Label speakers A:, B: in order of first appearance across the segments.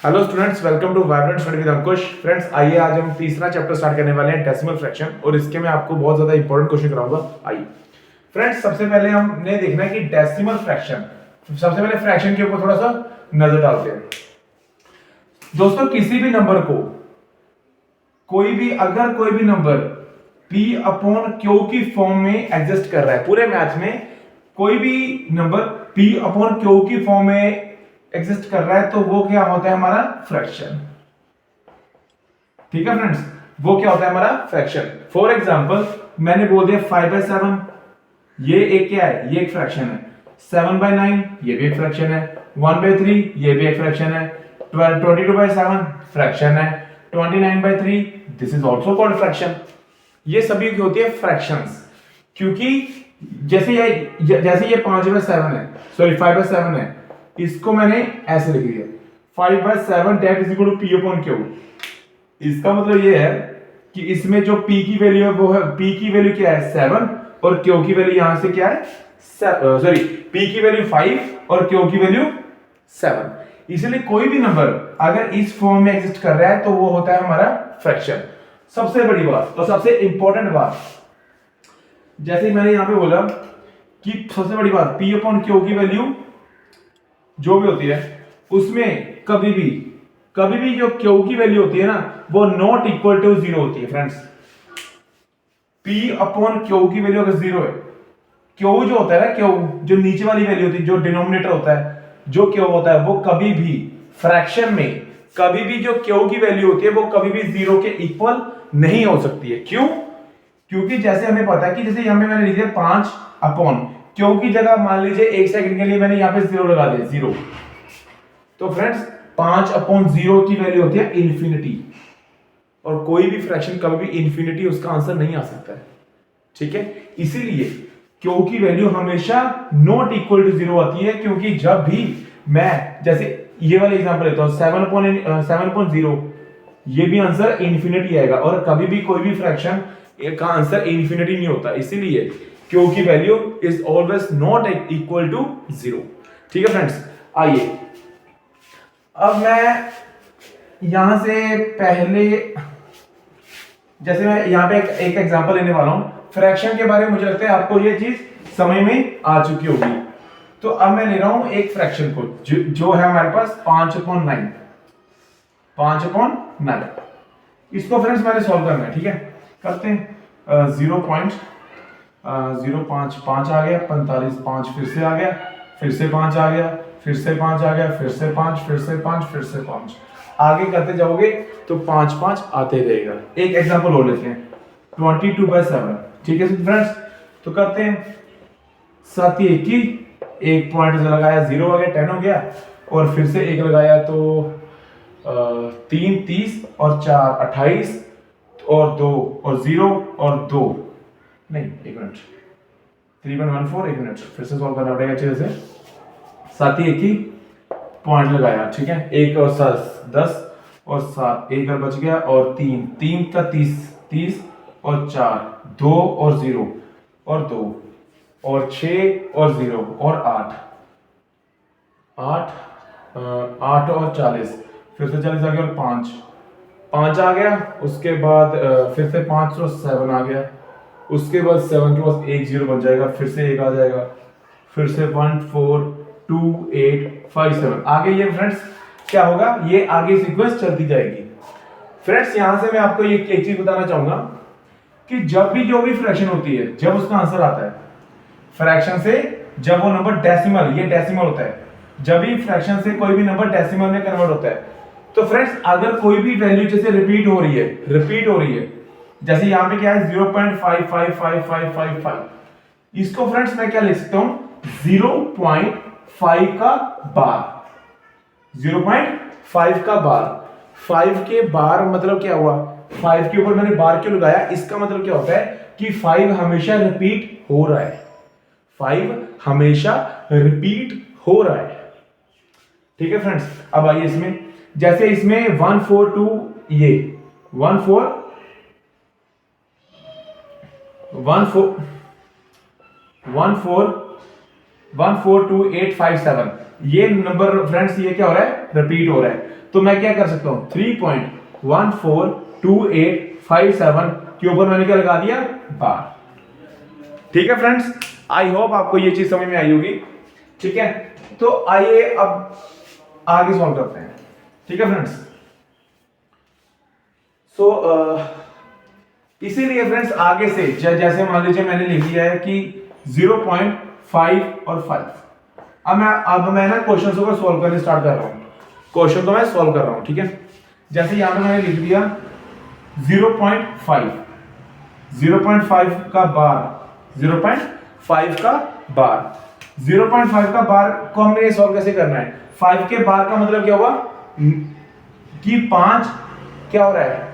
A: Hello students, welcome to vibrant study with Ankush. Friends, आइए आज हम तीसरा चैप्टर स्टार्ट करने वाले हैं, डेसिमल फ्रैक्शन, और इसके मैं आपको बहुत ज्यादा इंपॉर्टेंट क्वेश्चन कराऊंगा। आइए फ्रेंड्स, सबसे पहले हमने देखना है कि डेसिमल फ्रैक्शन। सबसे पहले फ्रैक्शन के ऊपर थोड़ा सा नजर डालते हैं। दोस्तों, किसी भी नंबर को अगर कोई भी नंबर p अपॉन क्यू की फॉर्म में एग्जिस्ट कर रहा है, पूरे मैथ में कोई भी नंबर p अपॉन क्यू की फॉर्म में एग्जिस्ट कर रहा है, तो वो क्या होता है? हमारा फ्रैक्शन। ठीक है फ्रेंड्स, वो क्या होता है? हमारा फ्रैक्शन। फॉर एग्जांपल, मैंने बोल दिया 5/7, ये एक क्या है? ये एक फ्रैक्शन है। 7/9, ये भी एक फ्रैक्शन है। 1/3, ये भी एक फ्रैक्शन है। 22/7 फ्रैक्शन है। 29/3, this is also called fraction. ये सभी की होती है फ्रैक्शंस, क्योंकि जैसे ये 5/7 है, सॉरी 5/7 है, इसको मैंने ऐसे लिख दिया 5/7 that is equal to p upon q. इसका मतलब ये है कि इसमें जो p की वैल्यू है वो है, p की वैल्यू क्या है? 7, और q की वैल्यू यहां से क्या है? सॉरी, p की वैल्यू 5 और q की वैल्यू 7। इसलिए कोई भी नंबर अगर इस फॉर्म में एग्जिस्ट कर रहा है तो वो होता है हमारा फ्रैक्शन। सबसे बड़ी बात और सबसे इंपॉर्टेंट बात, जैसे मैंने यहां पे बोला कि सबसे बड़ी बात, p अपॉन q की वैल्यू जो भी होती है उसमें कभी भी जो क्यू की वैल्यू होती है ना, वो नॉट इक्वल टू 0 होती है फ्रेंड्स। p अपॉन क्यू की वैल्यू अगर 0 है, क्यू जो होता है ना, क्यू जो नीचे वाली वैल्यू होती है, जो डिनोमिनेटर होता है, जो क्यू होता है, वो कभी भी फ्रैक्शन में कभी भी जो क्यू की वैल्यू होती है वो कभी भी 0 के इक्वल नहीं हो सकती है। क्यों? क्योंकि जैसे हमें पता है कि जैसे यहां पे मैंने लिख दिया 5 अपॉन क्यू की जगह मान लीजिए 1 सेकंड के लिए मैंने यहां पे 0 लगा दिया, 0, तो फ्रेंड्स 5/0 की वैल्यू होती है इंफिनिटी, और कोई भी फ्रैक्शन कभी भी इंफिनिटी उसका आंसर नहीं आ सकता है। ठीक है, इसीलिए क्यू की वैल्यू हमेशा नॉट इक्वल टू 0 आती है, क्योंकि जब भी मैं जैसे ये वाला एग्जांपल लेता हूं 7/0, ये भी आंसर इंफिनिटी आएगा, और कभी भी कोई भी फ्रैक्शन का आंसर इंफिनिटी नहीं होता। इसीलिए क्यू की value is always not equal to 0। ठीक है फ्रेंड्स, आइए अब मैं यहां से पहले, जैसे मैं यहां पे एक एग्जांपल लेने वाला हूं फ्रैक्शन के बारे में। मुझे लगता है आपको ये चीज समझ में आ चुकी होगी। तो अब मैं ले रहा हूं एक फ्रैक्शन को जो है हमारे पास 5/9। 5/9 इसको फ्रेंड्स मैंने सॉल्व करना है। ठीक है, करते हैं। 0.05 आ गया, 45, 5 फिर से आ गया, फिर से 5 आ गया, फिर से 5 आ गया, फिर से 5, फिर से 5, फिर से 5, आगे करते जाओगे तो 5/5 आते रहेगा। एक एग्जांपल और लेते हैं, 22/7। ठीक है फ्रेंड्स, तो करते हैं 7 21, एक पॉइंट लगाया 0 आ गया, 10 हो गया, और फिर से एक लगाया तो 3 30, और 4 28, और 2 और 0 और 2, नहीं एक मिनट, 3/14, एक मिनट फिर से सॉल्व करना पड़ेगा अच्छे से। 7 21 पॉइंट लगाया, ठीक है, 1 और 7 10, और 7 एक और बच गया, और 3 3 का 30 और 4 2 और 0 और 2 और 6 और 0 और 8 8 और 40, फिर से 40 आ गया, और 5 आ गया, उसके बाद फिर से 5 और 7 आ गया, उसके बाद 7 के पास 1 0 बन जाएगा, फिर से 1 आ जाएगा, फिर से 1 4 2 8 5 7 आगे। ये फ्रेंड्स क्या होगा? ये आगे सीक्वेंस चलती जाएगी। फ्रेंड्स, यहां से मैं आपको ये एक चीज बताना चाहूंगा कि जब भी जो भी फ्रैक्शन होती है, जब उसका आंसर आता है फ्रैक्शन से, जब वो नंबर डेसिमल, ये डेसिमल होता है, जब भी फ्रैक्शन से कोई भी नंबर डेसिमल में कन्वर्ट होता है, तो फ्रेंड्स अगर कोई भी वैल्यू जैसे रिपीट हो रही है, जैसे यहां पे क्या है 0.555555, इसको फ्रेंड्स मैं क्या लिख सकता हूं? 0.5 का बार। 0.5 का बार, 5 के बार मतलब क्या हुआ? 5 के ऊपर मैंने बार क्यों लगाया? इसका मतलब क्या होता है कि 5 हमेशा रिपीट हो रहा है। 5 हमेशा रिपीट हो रहा है। ठीक है फ्रेंड्स, अब आइए इसमें, जैसे इसमें 1 4 2, ये 1 4 1 4 1 4 142857 ये नंबर फ्रेंड्स ये क्या हो रहा है, रिपीट हो रहा है। तो मैं क्या कर सकता हूं, 3.142857 के ऊपर मैंने क्या लगा दिया, बार। ठीक है फ्रेंड्स, आई होप आपको ये चीज समझ में आई होगी। ठीक है, तो आइए अब आगे सॉल्व करते हैं। ठीक है फ्रेंड्स, सो इसीलिए फ्रेंड्स आगे से जैसे मान लीजिए मैंने लिख दिया है कि 0.5 और 5। अब मैं ना क्वेश्चन को सॉल्व करने स्टार्ट कर रहा हूं। क्वेश्चन तो मैं सॉल्व कर रहा हूं। ठीक है, जैसे यहां पे मैंने लिख दिया 0.5 का बार, 0.5 का बार, 0.5 का बार को हमने सॉल्व कैसे करना है। 5 के बार का मतलब क्या हुआ कि 5 क्या हो रहा है,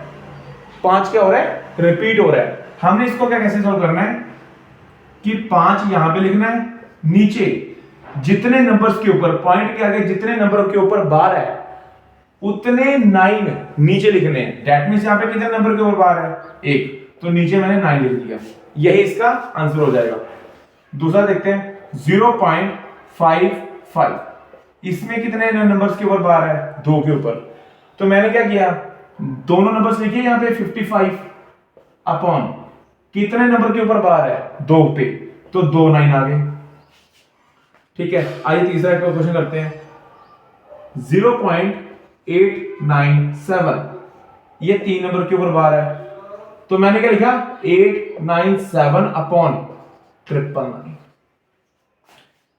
A: 5 क्या हो रहा है, रिपीट हो रहा है। हमने इसको क्या कैसे सॉल्व करना है कि 5 यहां पे लिखना है, नीचे जितने नंबर्स के ऊपर, पॉइंट के आगे जितने नंबर के ऊपर बार है उतने 9 नीचे लिखने हैं। दैट मींस यहां पे कितने नंबर के ऊपर बार है, 1, तो नीचे मैंने 9 लिख दिया। यही इसका आंसर हो जाएगा। दूसरा देखते हैं 0.55, इसमें कितने नंबर्स के ऊपर बार है, 2 के ऊपर। तो मैंने क्या किया, दोनों नंबर्स लिखे यहां पे 55 अपॉन कितने नंबर के ऊपर बार है, 2 पे, तो 2 9 आ गए। ठीक है, आइए तीसरा क्वेश्चन करते हैं। 0.897 ये 3 नंबर के ऊपर बार है, तो मैंने क्या लिखा 897 अपॉन 999।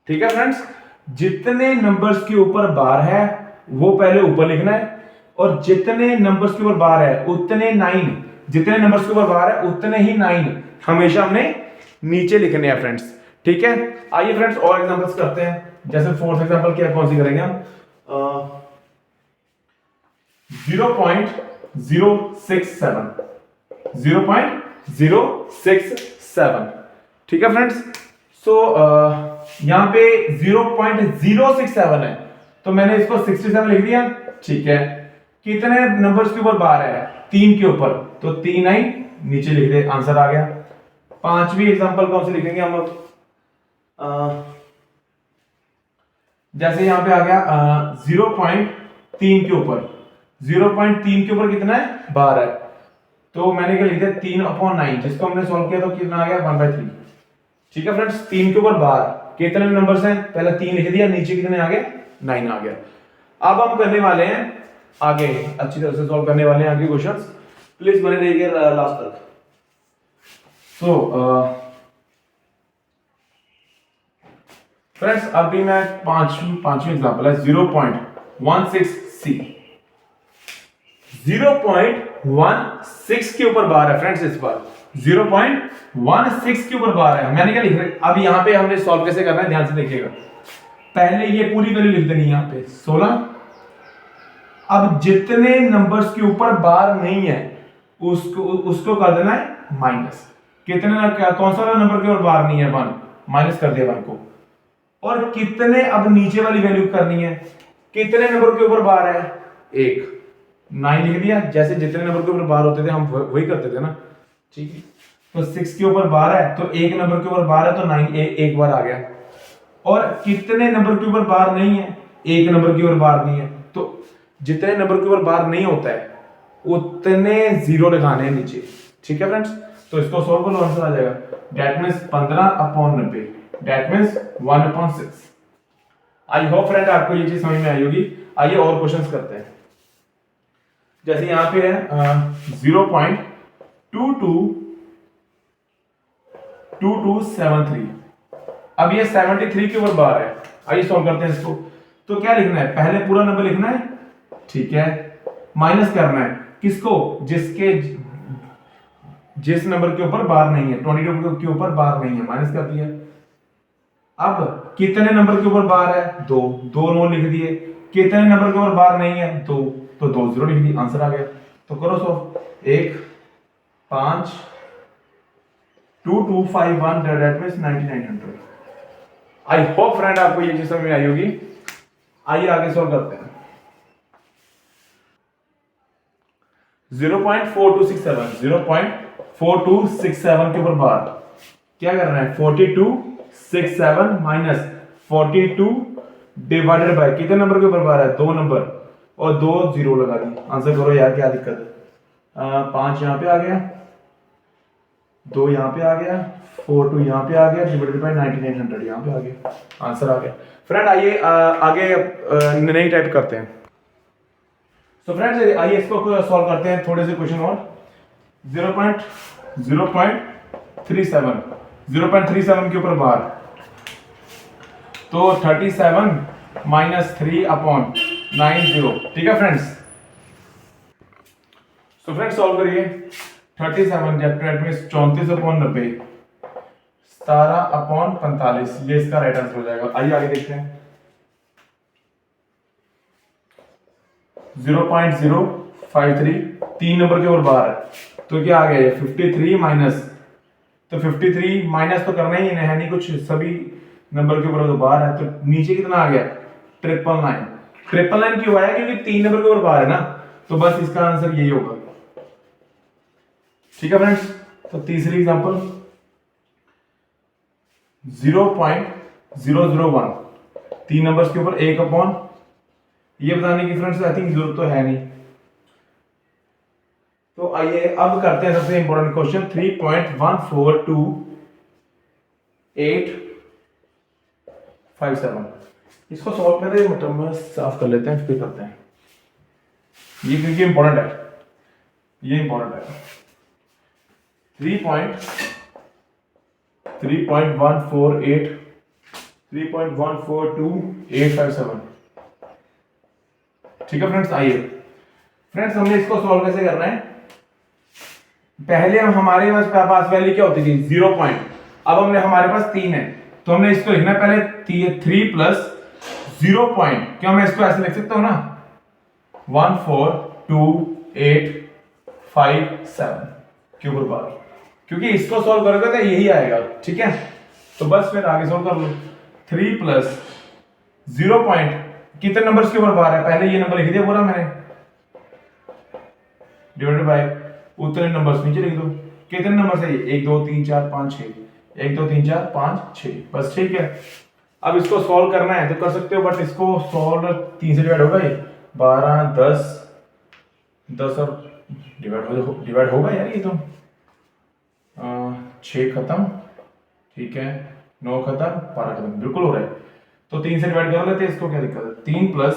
A: ठीक है फ्रेंड्स, जितने नंबर्स के ऊपर बार है वो पहले ऊपर लिखना है, और जितने नंबर्स के ऊपर बार है उतने 9, जितने नंबर्स के ऊपर बार है उतने ही 9 हमेशा हमने नीचे लिखने हैं फ्रेंड्स। ठीक है, आइए फ्रेंड्स और एग्जांपल्स करते हैं। जैसे फोर्थ एग्जांपल क्या कौन सी करेंगे हम, 0.067, 0.067। ठीक है फ्रेंड्स, सो यहां पे 0.067 है, तो मैंने इसको 67 लिख दिया। ठीक है, कितने नंबर्स के ऊपर बार है, 3 के ऊपर, तो 3 9 नीचे लिख दे, आंसर आ गया। पांचवी एग्जांपल कौन सी लिखेंगे हम लोग, जैसे यहां पे आ गया 0.3 के ऊपर, 0.3 के ऊपर कितना है, बार है, तो मैंने क्या लिख दिया 3/9, जिसको हमने सॉल्व किया तो कितना आ गया 1/3। ठीक है फ्रेंड्स, 3 के ऊपर बार कितने नंबर्स हैं, पहले 3 लिख दिया, नीचे कितने आ गए, 9 आ गया। अब हम करने वाले हैं आगे, अच्छी तरह से सॉल्व करने वाले हैं आगे क्वेश्चंस, प्लीज बने रहिए लास्ट तक। सो फ्रेंड्स, अभी मैं पांचवी एग्जांपल है 0.16C, 0.16 के ऊपर बार है फ्रेंड्स। इस बार 0.16 के ऊपर बार है, मैंने क्या लिख रहा है, अब यहां पे हमने सॉल्व कैसे करना है, ध्यान से देखिएगा। पहले ये पूरी वैल्यू लिख देनी है यहां पे 16। अब जितने नंबर्स के ऊपर बार नहीं है उसको कर देना है माइनस। कितने, कौन सा नंबर के ऊपर बार नहीं है, 1, माइनस कर दिया 1 को। और कितने, अब नीचे वाली वैल्यू करनी है, कितने नंबर के ऊपर बार है, 1, 9 लिख दिया। जैसे जितने नंबर के ऊपर बार होते थे हम वही करते थे ना। ठीक है, तो 6 के ऊपर बार है, तो 1 नंबर के ऊपर बार है, तो 9 एक बार आ गया। और कितने नंबर के ऊपर बार नहीं है, 1 नंबर के ऊपर बार नहीं है, तो जितने नंबर के ऊपर बार नहीं होता है उतने 0 लगाने हैं नीचे। ठीक है फ्रेंड्स, तो इसको सॉल्व करो, आंसर आ जाएगा। That means 15/90, that means 1/6। I hope friend आपको ये चीज समझ में आई होगी। आइए और क्वेश्चंस करते हैं। जैसे यहां पे है 0.2273। अब ये 73 के ऊपर बार है, आइए सॉल्व करते हैं इसको। तो क्या लिखना है, पहले पूरा नंबर लिखना है, ठीक है, माइनस करना है किसको, जिस नंबर के ऊपर बार नहीं है, 22 के ऊपर बार नहीं है, माइनस कर दिया। अब कितने नंबर के ऊपर बार है, 2 9 लिख दिए। कितने नंबर के ऊपर बार नहीं है, 2, तो 2 0 लिख दिए, आंसर आ गया। तो करो solve, 1 5 2 2 5 1, that means 9900। I hope friend आपको ये चीज समझ में आई होगी। आइए आगे सॉल्व करते हैं। 0.4267 के ऊपर बार क्या करना है, 4267 माइनस 42 डिवाइडेड बाय कितने नंबर के ऊपर बार है, 2 नंबर, और 2 0 लगा दी। आंसर करो यार, क्या दिक्कत है। 5 यहाँ पे आ गया, 2 यहाँ पे आ गया, 42 यहाँ पे आ गया, डिवाइडेड बाय 9900 यहाँ पे आ गया, आंसर आ गया। फ्रेंड आइए आगे नई टाइप करते हैं। तो फ्रेंड्स आइए इसको सॉल्व करते हैं थोड़े से क्वेश्चन और। 0.37 के ऊपर बार, तो 37 माइनस 3 अपॉन 90, ठीक है फ्रेंड्स। तो फ्रेंड्स सॉल्व करिए। 37 जेट में 34 अपॉन 90, 17 अपॉन 45, ये इसका राइट आंसर हो जाएगा। आइए आगे देखते हैं। 0.053 3 नंबर के ऊपर बार है, तो क्या आ गया 53 माइनस, तो 53 माइनस तो करना ही है नहीं कुछ, सभी नंबर के ऊपर तो बार है, तो नीचे कितना आ गया 999 क्यों आया, क्योंकि 3 नंबर के ऊपर बार है ना, तो बस इसका आंसर यही होगा। ठीक है फ्रेंड्स, तो तीसरी एग्जांपल 0.001 3 नंबर्स के ऊपर 1 अपॉन, ये बताने की फ्रेंड्स आई थिंक जरूरत तो है नहीं। तो आइए अब करते हैं सबसे इंपॉर्टेंट क्वेश्चन 3.142.857। इसको सॉल्व करते मतलब में साफ कर लेते हैं, फिर करते हैं ये, क्योंकि इंपॉर्टेंट है, ये इंपॉर्टेंट है। 3.142.857, ठीक है फ्रेंड्स। आइए फ्रेंड्स हमने इसको सॉल्व कैसे करना है, पहले हम हमारे पास वैल्यू क्या होती थी 0 पॉइंट, अब हमने हमारे पास 3 है, तो हमने इसको लिखना है पहले 3 प्लस 0 पॉइंट, क्या मैं इसको ऐसे लिख सकता हूं ना 142.857 के ऊपर बार, क्योंकि इसको सॉल्व करोगे तो यही आएगा, ठीक है। तो बस फिर आगे सॉल्व कर लो। 3 प्लस 0 पॉइंट कितने नंबर्स के ऊपर बार है, पहले ये नंबर लिख दिया पूरा मैंने, डिवाइडेड बाय उतने नंबर्स नीचे लिख दो। कितने नंबर है ये 1 2 3 4 5 6, 1 2 3 4 5 6, बस ठीक है। अब इसको सॉल्व करना है तो कर सकते हो, बट इसको सॉल्व 3 से डिवाइड होगा, ये 12 10 और डिवाइड होगा यार, ये तो 6 खत्म, ठीक है, 9 खत्म, 12 खत्म, बिल्कुल हो रहा है। तो 3 से डिवाइड कर लेते हैं इसको, क्या दिक्कत है। 3 प्लस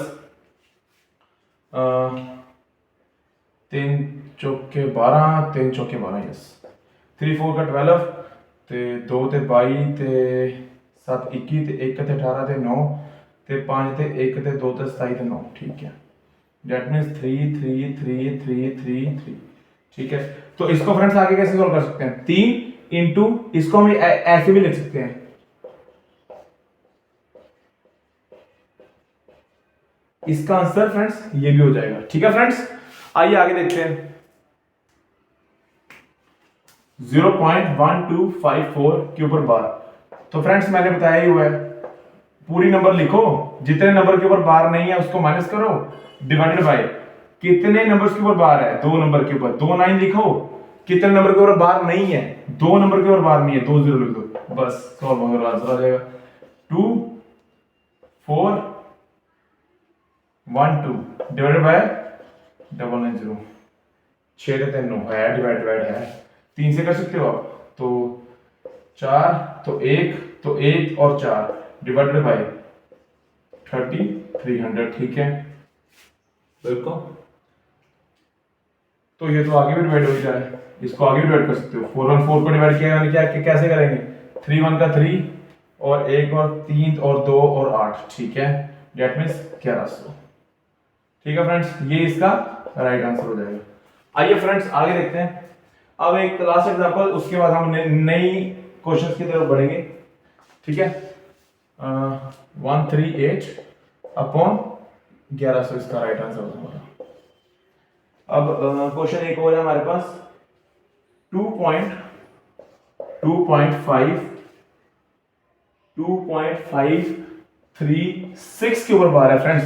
A: 3 चौके 12, 3 चौके 12, यस। 3 4 का 12, ते 2 ते 22, ते 7 21, ते 1 ते 18, ते 9, ते 5 ते 1 ते 2 ते 27 ते 9, ठीक है। दैट मींस 3 3 3 3 3 3, ठीक है। तो इसको फ्रेंड्स आगे कैसे सॉल्व कर सकते हैं, 3 इंटू इसको हम ऐसे भी लिख सकते हैं, इसका आंसर फ्रेंड्स ये भी हो जाएगा, ठीक है फ्रेंड्स। आइए आगे देखते हैं। 0.1254 के ऊपर बार, तो फ्रेंड्स मैंने बताया ही हुआ है, पूरी नंबर लिखो, जितने नंबर के ऊपर बार नहीं है उसको माइनस करो, डिवाइडेड बाय कितने नंबर्स के ऊपर बार है, 2 नंबर के ऊपर, 2 9 लिखो, कितने नंबर के ऊपर बार नहीं है, 2 नंबर के ऊपर बार नहीं है, 2 0 लिख दो, बस सॉल्व होगा, आंसर आ जाएगा 2 4 1 2 डिवाइडेड बाय 990, 6 3 9 है, डिवाइड है, 3 से कर सकते हो आप, तो 4 तो 1 और 4 डिवाइडेड बाय 3300, ठीक है, बिल्कुल। तो ये तो आगे भी डिवाइड हो जाए, इसको आगे भी डिवाइड कर सकते हो। 4 1 4 को डिवाइड किया यानी क्या कैसे करेंगे, 3 1 का 3 और 1 और 3 और 2 और 8, ठीक है, दैट मींस 1100, ठीक है फ्रेंड्स, ये इसका राइट आंसर हो जाएगा। आइए फ्रेंड्स आगे देखते हैं। अब एक लास्ट एग्जांपल, उसके बाद हम नई क्वेश्चंस की तरफ बढ़ेंगे, ठीक है। 138 अपॉन 1100 इसका राइट आंसर होगा। अब क्वेश्चन एक हो रहा है हमारे पास 2.536 के ऊपर बार है फ्रेंड्स,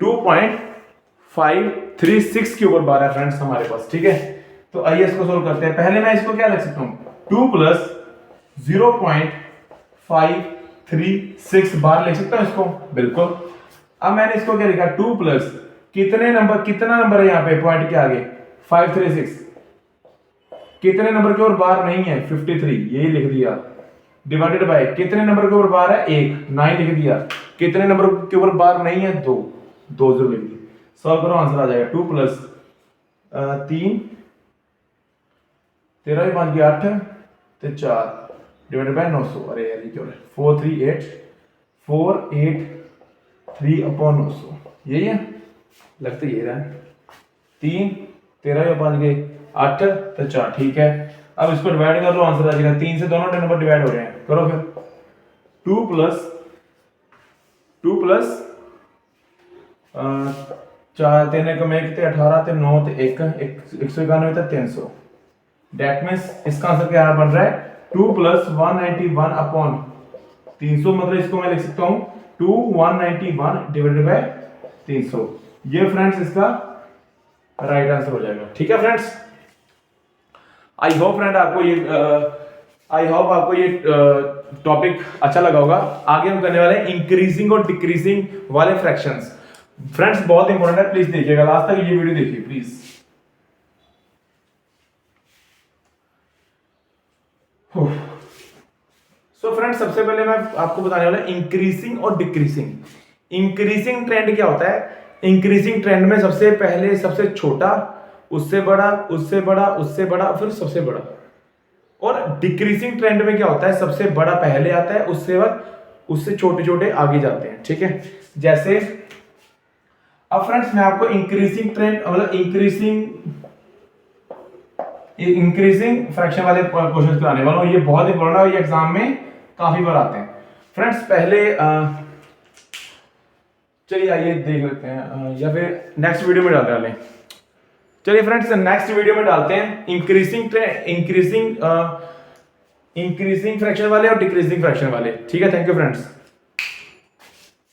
A: 2.536 के ऊपर बार है फ्रेंड्स हमारे पास, ठीक है। तो आइए इसको सोल्व करते हैं। पहले मैं इसको क्या लिख सकता हूं, 2 प्लस 0.5 6 बार लिख सकता हूं इसको, बिल्कुल। अब मैंने इसको क्या लिखा, 2 प्लस कितना नंबर है यहाँ पे पॉइंट के आगे, 536, कितने नंबर के ऊपर बार नहीं है, 53, यही लिख दिया, डिवाइडेड बाय कितने नंबर के ऊपर बार है, 1, 9 लिख दिया, कितने नंबर के ऊपर बार नहीं है, 2 0 लिख दिया। सॉल्व करो, आंसर आ जाएगा 2 प्लस 3 13 5 के 8 ते 4 डिवाइडेड बाय 900, अरे यार ये क्या हो रहा है, 438 अपॉन 900, यही है, लगता ये रहा है, 3 13 5 के 8 तो 4, ठीक है। अब इसको डिवाइड कर लो, आंसर आ जाएगा, 3 से दोनों नंबर डिवाइड हो रहे हैं, करो फिर, 2 प्लस 4 3 1 ते 18 ते 9 ते 1 191 ते 300, डेट मीन्स इसका आंसर क्या बन रहा है, 2 प्लस 191 अपॉन 300, मतलब इसको मैं लिख सकता हूं 2 191 डिवाइडेड बाय 300, ये फ्रेंड्स इसका राइट आंसर हो जाएगा, ठीक है फ्रेंड्स। आई होप आपको ये टॉपिक अच्छा लगा होगा। आगे हम करने वाले हैं इंक्रीजिंग और डिक्रीजिंग वाले फ्रैक्शंस। फ्रेंड्स बहुत इंपॉर्टेंट है, प्लीज देखिएगा लास्ट तक, ये वीडियो देखिए प्लीज। सो फ्रेंड्स सबसे पहले मैं आपको बताने वाला इंक्रीजिंग और डिक्रीजिंग। इंक्रीजिंग ट्रेंड क्या होता है, इंक्रीजिंग ट्रेंड में सबसे पहले सबसे छोटा, उससे बड़ा, उससे बड़ा, उससे बड़ा, फिर सबसे बड़ा। और डिक्रीजिंग ट्रेंड में क्या होता है, सबसे बड़ा पहले आता है, उससे बाद उससे छोटे छोटे आगे जाते हैं, ठीक है। जैसे अब फ्रेंड्स मैं आपको इंक्रीजिंग ट्रेंड मतलब इंक्रीजिंग फ्रैक्शन वाले क्वेश्चन कराने वाला हूं, ये बहुत इंपॉर्टेंट है, ये एग्जाम में काफी बार आते हैं। फ्रेंड्स पहले चलिए आइए देख लेते हैं, या फिर नेक्स्ट वीडियो में डालते हैं। चलिए फ्रेंड्स नेक्स्ट वीडियो में डालते हैं इंक्रीजिंग फ्रैक्शन वाले और डिक्रीजिंग फ्रैक्शन वाले, ठीक है। Thank you friends.